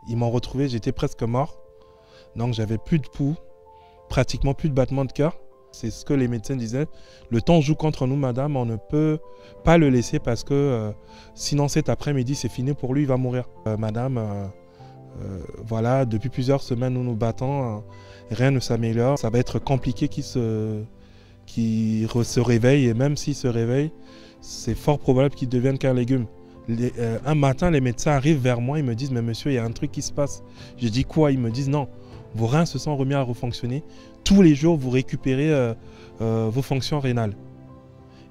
Ils m'ont retrouvé, j'étais presque mort. Donc j'avais plus de pouls, pratiquement plus de battements de cœur. C'est ce que les médecins disaient. Le temps joue contre nous, madame. On ne peut pas le laisser parce que sinon cet après-midi, c'est fini pour lui, il va mourir. Madame, voilà, depuis plusieurs semaines, nous nous battons. Rien ne s'améliore. Ça va être compliqué qu'il se réveille. Et même s'il se réveille, c'est fort probable qu'il devienne qu'un légume. Un matin, les médecins arrivent vers moi. Ils me disent « Mais monsieur, il y a un truc qui se passe. » Je dis « Quoi ?» Ils me disent « Non, vos reins se sont remis à refonctionner. Tous les jours, vous récupérez vos fonctions rénales. »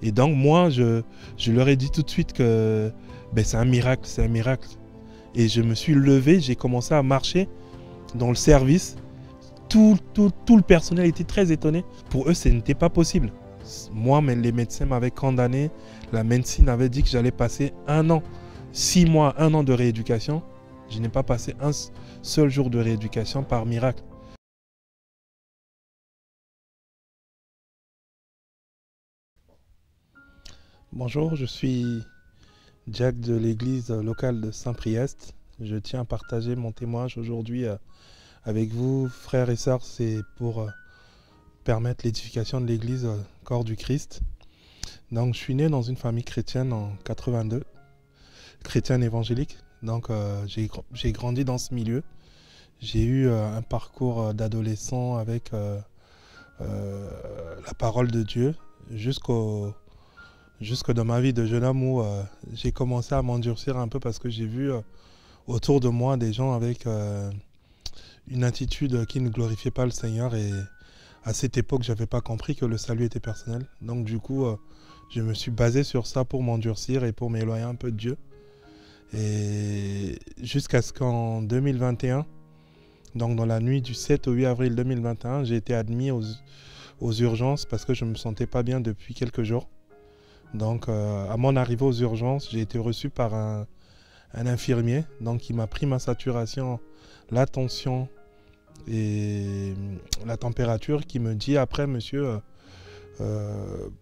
Et donc, moi, je leur ai dit tout de suite que ben, c'est un miracle, c'est un miracle. Et je me suis levé, j'ai commencé à marcher dans le service. Tout le personnel était très étonné. Pour eux, ce n'était pas possible. Moi, les médecins m'avaient condamné. La médecine avait dit que j'allais passer 1 an, 6 mois, 1 an de rééducation. Je n'ai pas passé un seul jour de rééducation par miracle. Bonjour, je suis Jack de l'église locale de Saint-Priest. Je tiens à partager mon témoignage aujourd'hui avec vous, frères et sœurs. C'est pour permettre l'édification de l'église corps du Christ. Donc, je suis né dans une famille chrétienne en 82, chrétienne évangélique. Donc, j'ai grandi dans ce milieu. J'ai eu un parcours d'adolescent avec la parole de Dieu jusque dans ma vie de jeune homme où j'ai commencé à m'endurcir un peu parce que j'ai vu autour de moi des gens avec une attitude qui ne glorifiait pas le Seigneur. Et à cette époque, je n'avais pas compris que le salut était personnel. Donc du coup, je me suis basé sur ça pour m'endurcir et pour m'éloigner un peu de Dieu. Et jusqu'à ce qu'en 2021, donc dans la nuit du 7 au 8 avril 2021, j'ai été admis aux urgences parce que je ne me sentais pas bien depuis quelques jours. Donc à mon arrivée aux urgences, j'ai été reçu par un infirmier. Donc il m'a pris ma saturation, la tension et la température, qui me dit après, monsieur,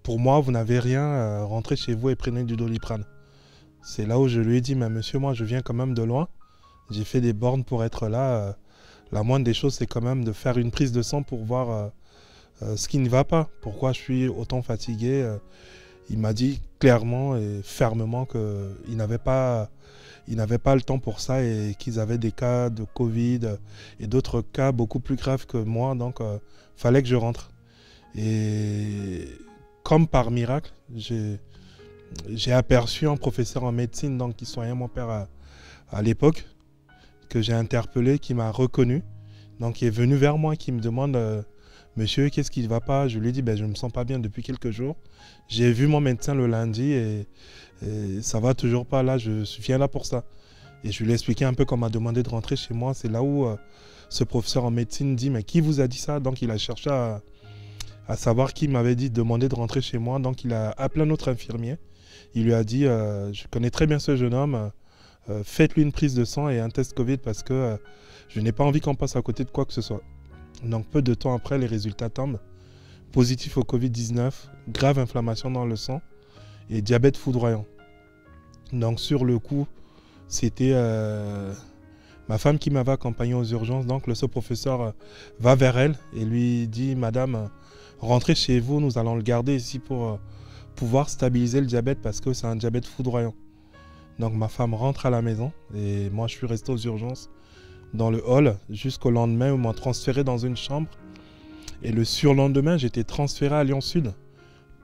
pour moi vous n'avez rien, rentrez chez vous et prenez du Doliprane. C'est là où je lui ai dit, mais monsieur, moi je viens quand même de loin, j'ai fait des bornes pour être là, la moindre des choses c'est quand même de faire une prise de sang pour voir ce qui ne va pas, pourquoi je suis autant fatigué. Il m'a dit clairement et fermement qu'il n'avait pas le temps pour ça et qu'ils avaient des cas de Covid et d'autres cas beaucoup plus graves que moi. Donc, il fallait que je rentre. Et comme par miracle, j'ai aperçu un professeur en médecine, donc qui soignait mon père à l'époque, que j'ai interpellé, qui m'a reconnu. Donc, il est venu vers moi, qui me demande monsieur, qu'est-ce qui ne va pas? Je lui ai dit, ben, je ne me sens pas bien depuis quelques jours. J'ai vu mon médecin le lundi et ça ne va toujours pas. Là, je viens là pour ça. Et je lui ai expliqué un peu qu'on m'a demandé de rentrer chez moi. C'est là où ce professeur en médecine dit, mais qui vous a dit ça? Donc, il a cherché à savoir qui m'avait dit de demander de rentrer chez moi. Donc, il a appelé un autre infirmier. Il lui a dit, je connais très bien ce jeune homme. Faites-lui une prise de sang et un test Covid parce que je n'ai pas envie qu'on passe à côté de quoi que ce soit. Donc peu de temps après, les résultats tombent. Positif au Covid-19, grave inflammation dans le sang et diabète foudroyant. Donc sur le coup, c'était ma femme qui m'avait accompagné aux urgences. Donc le professeur va vers elle et lui dit, madame, rentrez chez vous, nous allons le garder ici pour pouvoir stabiliser le diabète parce que c'est un diabète foudroyant. Donc ma femme rentre à la maison et moi je suis resté aux urgences dans le hall jusqu'au lendemain où on m'a transféré dans une chambre. Et le surlendemain, j'étais transféré à Lyon Sud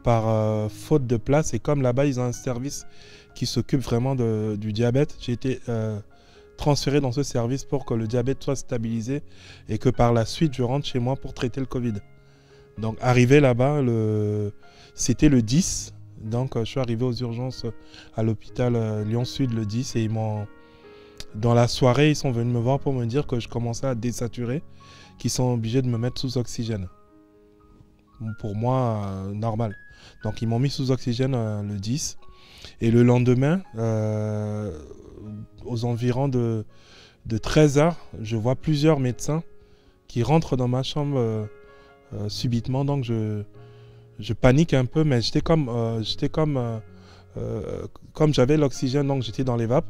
par faute de place. Et comme là-bas, ils ont un service qui s'occupe vraiment du diabète, j'ai été transféré dans ce service pour que le diabète soit stabilisé et que par la suite, je rentre chez moi pour traiter le Covid. Donc arrivé là-bas, c'était le 10. Donc je suis arrivé aux urgences à l'hôpital Lyon Sud le 10 et dans la soirée, ils sont venus me voir pour me dire que je commençais à désaturer, qu'ils sont obligés de me mettre sous oxygène. Pour moi, normal. Donc ils m'ont mis sous oxygène le 10. Et le lendemain, aux environs de 13h, je vois plusieurs médecins qui rentrent dans ma chambre subitement. Donc je panique un peu, mais j'étais comme j'avais l'oxygène, donc j'étais dans les vapes.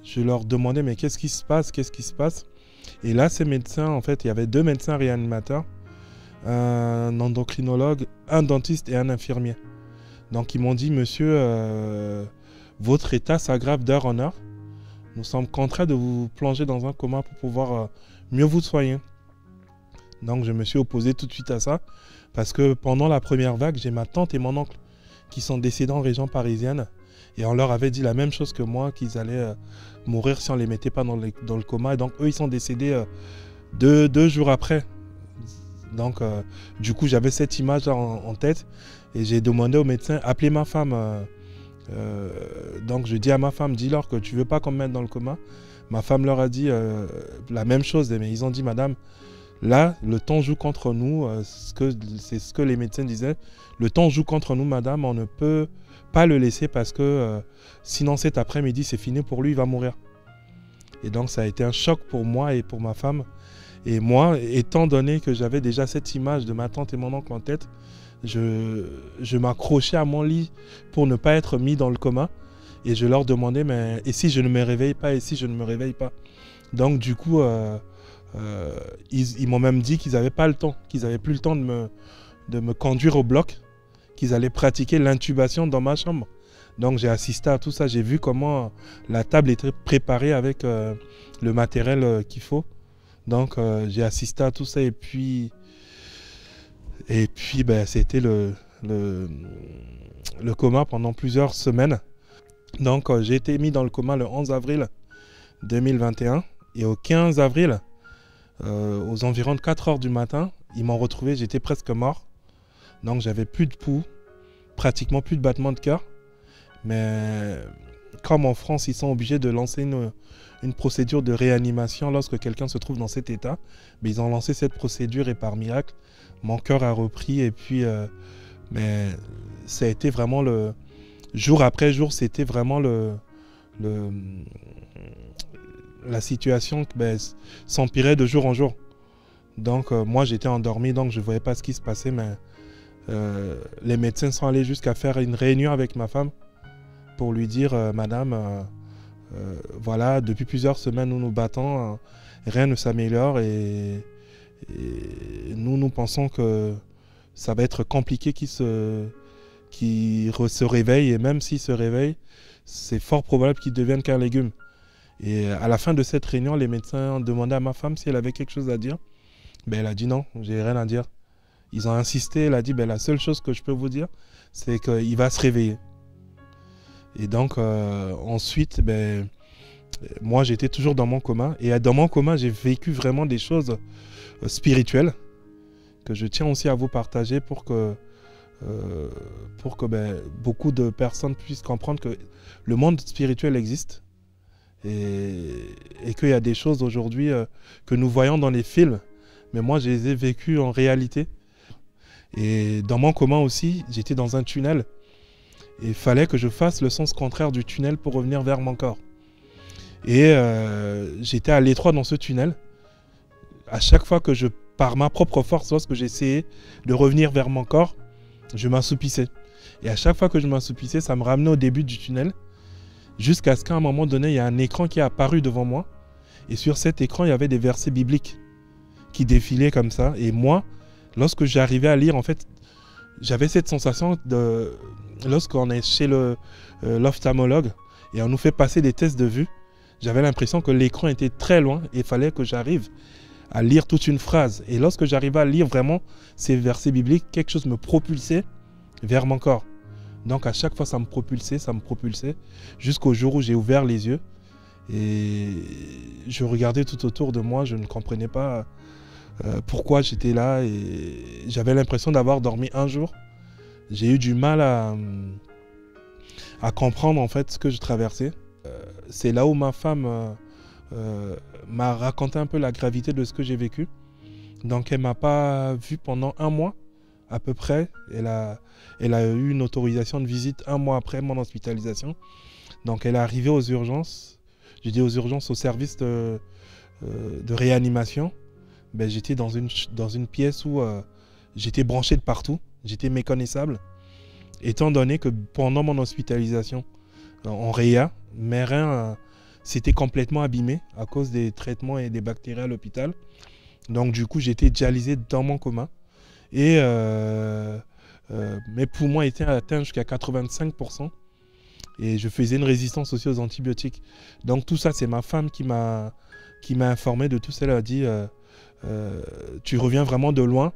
Je leur demandais mais qu'est-ce qui se passe, qu'est-ce qui se passe? Et là, ces médecins, en fait, il y avait 2 médecins réanimateurs, un endocrinologue, un dentiste et un infirmier. Donc ils m'ont dit, monsieur, votre état s'aggrave d'heure en heure. Nous sommes contraints de vous plonger dans un coma pour pouvoir mieux vous soigner. Donc je me suis opposé tout de suite à ça, parce que pendant la première vague, j'ai ma tante et mon oncle qui sont décédés en région parisienne. Et on leur avait dit la même chose que moi, qu'ils allaient mourir si on ne les mettait pas dans le coma. Et donc eux, ils sont décédés deux jours après. Donc du coup, j'avais cette image en tête. Et j'ai demandé au médecin, appelez ma femme. Donc je dis à ma femme, dis-leur que tu ne veux pas qu'on me mette dans le coma. Ma femme leur a dit la même chose. Mais ils ont dit, madame, là, le temps joue contre nous. C'est ce que les médecins disaient. Le temps joue contre nous, madame. On ne peut pas le laisser parce que sinon cet après-midi, c'est fini pour lui, il va mourir. Et donc ça a été un choc pour moi et pour ma femme. Et moi, étant donné que j'avais déjà cette image de ma tante et mon oncle en tête, je m'accrochais à mon lit pour ne pas être mis dans le coma. Et je leur demandais, mais et si je ne me réveille pas, et si je ne me réveille pas? Donc du coup, ils m'ont même dit qu'ils n'avaient pas le temps, qu'ils n'avaient plus le temps de me conduire au bloc, qu'ils allaient pratiquer l'intubation dans ma chambre. Donc j'ai assisté à tout ça, j'ai vu comment la table était préparée avec le matériel qu'il faut. Donc j'ai assisté à tout ça et puis ben, c'était le coma pendant plusieurs semaines. Donc j'ai été mis dans le coma le 11 avril 2021 et au 15 avril, aux environs de 4 heures du matin, ils m'ont retrouvé, j'étais presque mort. Donc j'avais plus de pouls, pratiquement plus de battements de cœur. Mais comme en France, ils sont obligés de lancer une procédure de réanimation lorsque quelqu'un se trouve dans cet état. Mais ils ont lancé cette procédure et par miracle, mon cœur a repris. Et puis, mais ça a été vraiment jour après jour, c'était vraiment la situation s'empirait de jour en jour. Donc moi, j'étais endormi, donc je ne voyais pas ce qui se passait. Mais les médecins sont allés jusqu'à faire une réunion avec ma femme pour lui dire, madame, voilà, depuis plusieurs semaines nous nous battons, rien ne s'améliore et nous pensons que ça va être compliqué qu'il se réveille, et même s'il se réveille, c'est fort probable qu'il devienne qu'un légume. Et à la fin de cette réunion, les médecins ont demandé à ma femme si elle avait quelque chose à dire. Ben, elle a dit non, j'ai rien à dire. Ils ont insisté, elle a dit, ben, la seule chose que je peux vous dire, c'est qu'il va se réveiller. Et donc ensuite, ben, moi j'étais toujours dans mon coma. Et dans mon coma, j'ai vécu vraiment des choses spirituelles que je tiens aussi à vous partager pour que ben, beaucoup de personnes puissent comprendre que le monde spirituel existe. Et qu'il y a des choses aujourd'hui que nous voyons dans les films. Mais moi, je les ai vécues en réalité. Et dans mon coma aussi, j'étais dans un tunnel. Et il fallait que je fasse le sens contraire du tunnel pour revenir vers mon corps. Et j'étais à l'étroit dans ce tunnel. À chaque fois que par ma propre force, lorsque j'essayais de revenir vers mon corps, je m'assoupissais. Et à chaque fois que je m'assoupissais, ça me ramenait au début du tunnel. Jusqu'à ce qu'à un moment donné, il y a un écran qui est apparu devant moi. Et sur cet écran, il y avait des versets bibliques qui défilaient comme ça. Et moi, lorsque j'arrivais à lire, en fait, j'avais cette sensation de... Lorsqu'on est chez l'ophtalmologue et on nous fait passer des tests de vue, j'avais l'impression que l'écran était très loin et il fallait que j'arrive à lire toute une phrase. Et lorsque j'arrivais à lire vraiment ces versets bibliques, quelque chose me propulsait vers mon corps. Donc à chaque fois, ça me propulsait, jusqu'au jour où j'ai ouvert les yeux. Et je regardais tout autour de moi, je ne comprenais pas pourquoi j'étais là. Et j'avais l'impression d'avoir dormi un jour. J'ai eu du mal à comprendre en fait ce que je traversais. C'est là où ma femme m'a raconté un peu la gravité de ce que j'ai vécu. Donc elle ne m'a pas vu pendant un mois à peu près. Elle a eu une autorisation de visite un mois après mon hospitalisation. Donc elle est arrivée aux urgences. J'ai dit aux urgences, au service de réanimation. Ben, j'étais dans une pièce où j'étais branché de partout. J'étais méconnaissable. Étant donné que pendant mon hospitalisation en réa, mes reins c'était complètement abîmé à cause des traitements et des bactéries à l'hôpital. Donc du coup, j'étais dialysé dans mon coma. Et mes poumons étaient atteints jusqu'à 85%. Et je faisais une résistance aussi aux antibiotiques. Donc tout ça, c'est ma femme qui m'a informé de tout ça. Elle a dit, tu reviens vraiment de loin,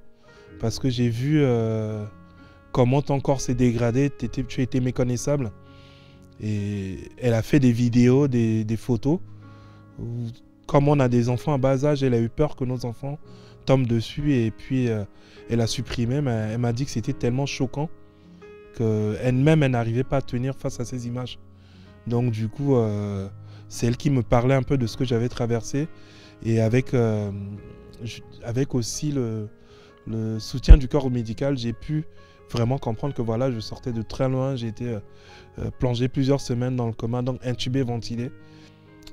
parce que j'ai vu comment ton corps s'est dégradé, tu étais méconnaissable. Et elle a fait des vidéos, des photos. Comme on a des enfants à bas âge, elle a eu peur que nos enfants tombent dessus, et puis elle a supprimé. Mais elle m'a dit que c'était tellement choquant qu'elle-même, elle n'arrivait pas à tenir face à ces images. Donc du coup, c'est elle qui me parlait un peu de ce que j'avais traversé. Et avec aussi le soutien du corps médical, j'ai pu vraiment comprendre que voilà, je sortais de très loin. J'ai été plongé plusieurs semaines dans le coma, donc intubé, ventilé.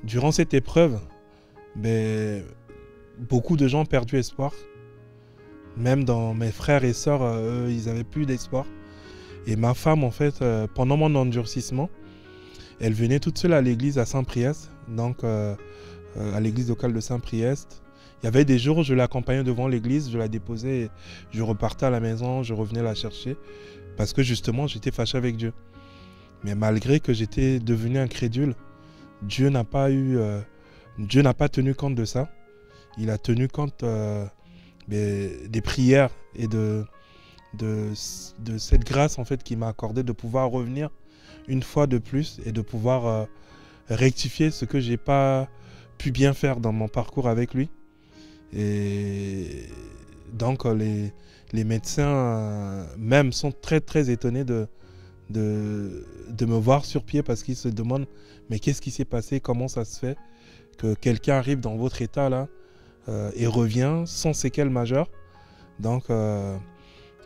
Durant cette épreuve, beaucoup de gens ont perdu espoir. Même dans mes frères et sœurs, eux, ils n'avaient plus d'espoir. Et ma femme, en fait, pendant mon endurcissement, elle venait toute seule à l'église à Saint-Priest, donc à l'église locale de Saint-Priest. Il y avait des jours où je l'accompagnais devant l'église, je la déposais, et je repartais à la maison, je revenais la chercher, parce que justement, j'étais fâché avec Dieu. Mais malgré que j'étais devenu incrédule, Dieu n'a pas tenu compte de ça. Il a tenu compte des prières et de cette grâce en fait qu'il m'a accordé de pouvoir revenir une fois de plus et de pouvoir rectifier ce que j'ai pas pu bien faire dans mon parcours avec lui. Et donc les médecins même sont très très étonnés de me voir sur pied, parce qu'ils se demandent mais qu'est-ce qui s'est passé, comment ça se fait que quelqu'un arrive dans votre état là et revient sans séquelles majeures. Donc ça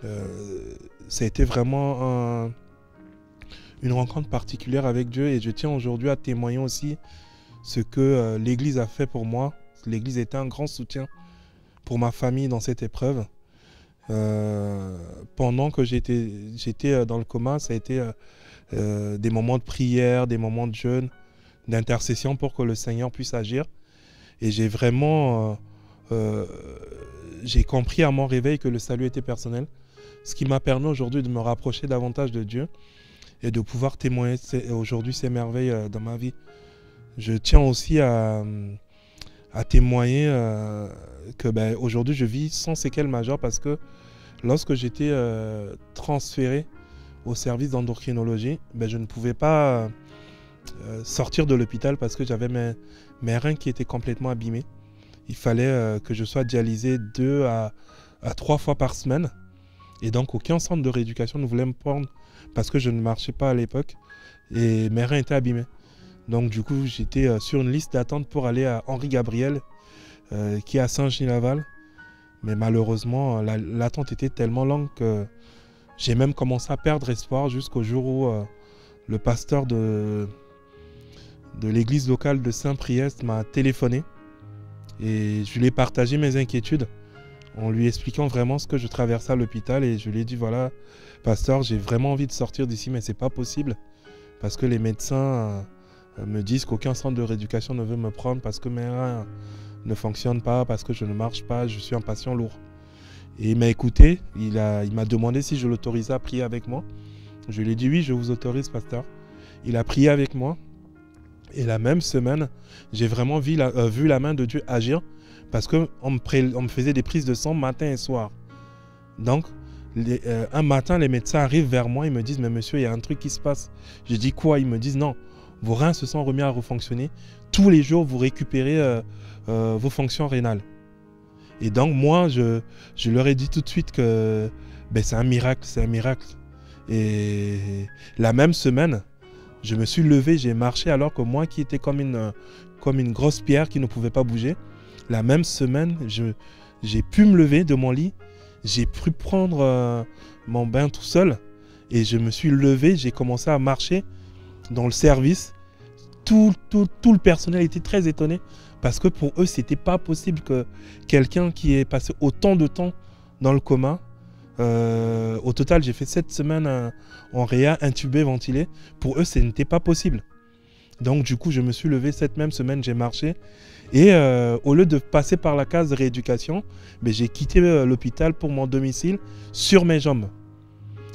a été vraiment une rencontre particulière avec Dieu, et je tiens aujourd'hui à témoigner aussi ce que l'Église a fait pour moi. L'Église était un grand soutien pour ma famille dans cette épreuve. Pendant que j'étais dans le coma, ça a été des moments de prière, des moments de jeûne, d'intercession pour que le Seigneur puisse agir. Et j'ai vraiment j'ai compris à mon réveil que le salut était personnel, ce qui m'a permis aujourd'hui de me rapprocher davantage de Dieu et de pouvoir témoigner aujourd'hui ces merveilles dans ma vie. Je tiens aussi à témoigner que aujourd'hui je vis sans séquelles majeures, parce que lorsque j'étais transféré au service d'endocrinologie, je ne pouvais pas sortir de l'hôpital parce que j'avais mes reins qui étaient complètement abîmés. Il fallait que je sois dialysé 2 à 3 fois par semaine. Et donc aucun centre de rééducation ne voulait me prendre parce que je ne marchais pas à l'époque et mes reins étaient abîmés. Donc du coup j'étais sur une liste d'attente pour aller à Henri Gabriel qui est à Saint-Genis-Laval. Mais malheureusement l'attente était tellement longue que j'ai même commencé à perdre espoir, jusqu'au jour où le pasteur de l'église locale de Saint-Priest m'a téléphoné. Et je lui ai partagé mes inquiétudes en lui expliquant vraiment ce que je traversais à l'hôpital. Et je lui ai dit, voilà, pasteur, j'ai vraiment envie de sortir d'ici, mais c'est pas possible. Parce que les médecins me disent qu'aucun centre de rééducation ne veut me prendre, parce que mes reins ne fonctionnent pas, parce que je ne marche pas, je suis un patient lourd. Et il m'a écouté, il m'a demandé si je l'autorisais à prier avec moi. Je lui ai dit, oui, je vous autorise, pasteur. Il a prié avec moi. Et la même semaine, j'ai vraiment vu la main de Dieu agir, parce qu'on me faisait des prises de sang matin et soir. Donc, un matin, les médecins arrivent vers moi, ils me disent « Mais monsieur, il y a un truc qui se passe. » Je dis « Quoi ?» Ils me disent « Non, vos reins se sont remis à refonctionner. Tous les jours, vous récupérez vos fonctions rénales. » Et donc, moi, je leur ai dit tout de suite que c'est un miracle, c'est un miracle. Et la même semaine, je me suis levé, j'ai marché, alors que moi qui étais comme une grosse pierre qui ne pouvait pas bouger. La même semaine, j'ai pu me lever de mon lit, j'ai pu prendre mon bain tout seul, et je me suis levé, j'ai commencé à marcher dans le service. Tout le personnel était très étonné, parce que pour eux, c'était pas possible que quelqu'un qui ait passé autant de temps dans le coma. Au total, j'ai fait 7 semaines en réa, intubé, ventilé. Pour eux, ce n'était pas possible. Donc du coup, je me suis levé cette même semaine, j'ai marché. Et au lieu de passer par la case de rééducation, j'ai quitté l'hôpital pour mon domicile sur mes jambes.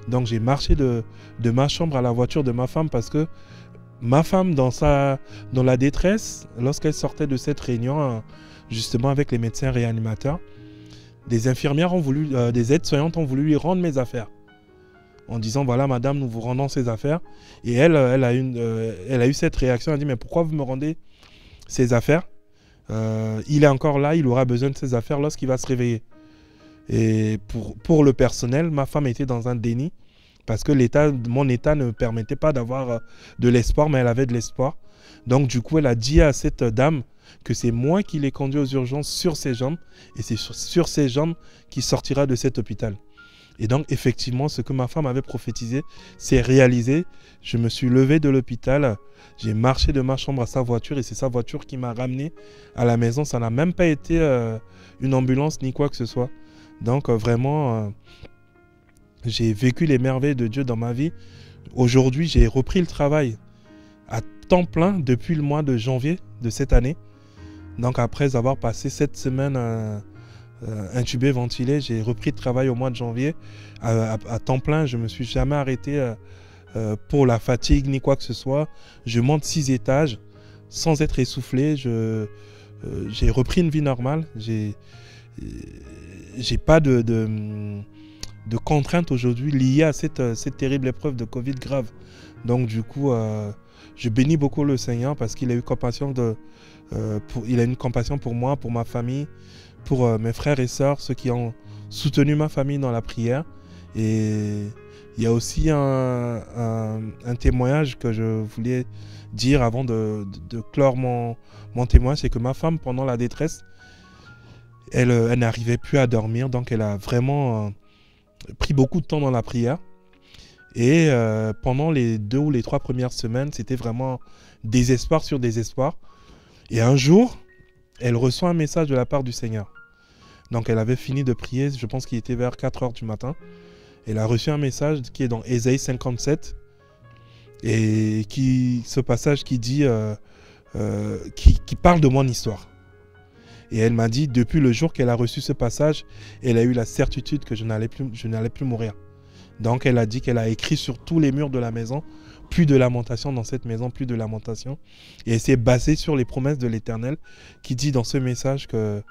Donc j'ai marché de ma chambre à la voiture de ma femme parce que ma femme, dans la détresse, lorsqu'elle sortait de cette réunion, justement avec les médecins réanimateurs, des infirmières ont voulu, des aides-soignantes ont voulu lui rendre mes affaires. En disant, voilà madame, nous vous rendons ces affaires. Et elle a eu cette réaction, elle a dit, mais pourquoi vous me rendez ces affaires? Il est encore là, il aura besoin de ces affaires lorsqu'il va se réveiller. Et pour le personnel, ma femme était dans un déni parce que mon état ne permettait pas d'avoir de l'espoir, mais elle avait de l'espoir. Donc du coup, elle a dit à cette dame que c'est moi qui l'ai conduit aux urgences sur ses jambes et c'est sur ses jambes qu'il sortira de cet hôpital. Et donc effectivement, ce que ma femme avait prophétisé s'est réalisé. Je me suis levé de l'hôpital, j'ai marché de ma chambre à sa voiture et c'est sa voiture qui m'a ramené à la maison. Ça n'a même pas été une ambulance ni quoi que ce soit. Donc vraiment, j'ai vécu les merveilles de Dieu dans ma vie. Aujourd'hui, j'ai repris le travail à temps plein depuis le mois de janvier de cette année. Donc après avoir passé 7 semaines intubé, ventilé, j'ai repris le travail au mois de janvier à temps plein. Je ne me suis jamais arrêté pour la fatigue ni quoi que ce soit. Je monte 6 étages sans être essoufflé. J'ai repris une vie normale. J'ai pas de contraintes aujourd'hui liées à cette terrible épreuve de Covid grave. Donc du coup, je bénis beaucoup le Seigneur parce qu'il a eu compassion il a une compassion pour moi, pour ma famille, pour mes frères et sœurs, ceux qui ont soutenu ma famille dans la prière. Et il y a aussi un témoignage que je voulais dire avant de clore mon témoignage, c'est que ma femme, pendant la détresse, elle n'arrivait plus à dormir, donc elle a vraiment pris beaucoup de temps dans la prière. Et pendant les 2 ou les 3 premières semaines, c'était vraiment désespoir sur désespoir. Et un jour, elle reçoit un message de la part du Seigneur. Donc elle avait fini de prier, je pense qu'il était vers 4 heures du matin. Elle a reçu un message qui est dans Ésaïe 57. Et ce passage qui dit, qui parle de mon histoire. Et elle m'a dit, depuis le jour qu'elle a reçu ce passage, elle a eu la certitude que je n'allais plus mourir. Donc elle a dit qu'elle a écrit sur tous les murs de la maison, plus de lamentation dans cette maison, plus de lamentation. Et elle s'est basée sur les promesses de l'Éternel qui dit dans ce message que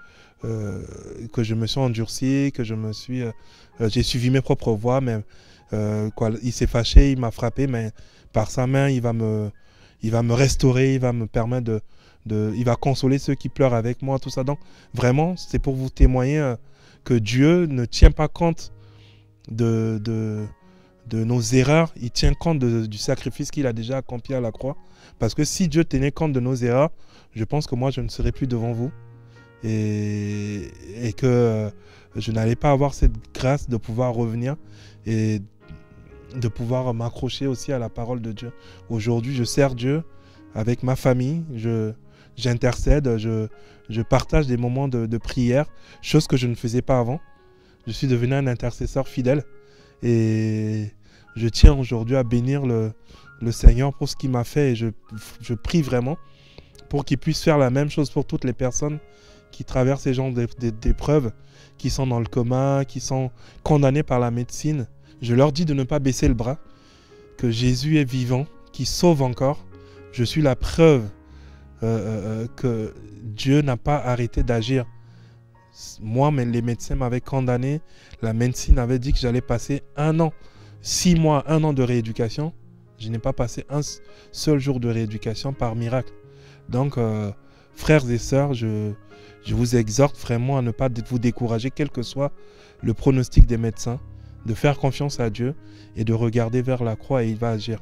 je me suis endurci, que j'ai suivi mes propres voies, mais il s'est fâché, il m'a frappé, mais par sa main, il va me restaurer, il va me permettre il va consoler ceux qui pleurent avec moi, tout ça. Donc vraiment, c'est pour vous témoigner que Dieu ne tient pas compte de nos erreurs, il tient compte du sacrifice qu'il a déjà accompli à la croix. Parce que si Dieu tenait compte de nos erreurs, je pense que moi, je ne serais plus devant vous. Et que je n'allais pas avoir cette grâce de pouvoir revenir et de pouvoir m'accrocher aussi à la parole de Dieu. Aujourd'hui, je sers Dieu avec ma famille, j'intercède, je partage des moments de prière, chose que je ne faisais pas avant. Je suis devenu un intercesseur fidèle et je tiens aujourd'hui à bénir le Seigneur pour ce qu'il m'a fait et je prie vraiment pour qu'il puisse faire la même chose pour toutes les personnes qui traversent ces genres d'épreuves, qui sont dans le coma, qui sont condamnées par la médecine. Je leur dis de ne pas baisser le bras, que Jésus est vivant, qui sauve encore. Je suis la preuve que Dieu n'a pas arrêté d'agir. Moi, les médecins m'avaient condamné. La médecine avait dit que j'allais passer 1 an, 6 mois, 1 an de rééducation. Je n'ai pas passé un seul jour de rééducation par miracle. Donc, frères et sœurs, je vous exhorte vraiment à ne pas vous décourager, quel que soit le pronostic des médecins, de faire confiance à Dieu et de regarder vers la croix et il va agir.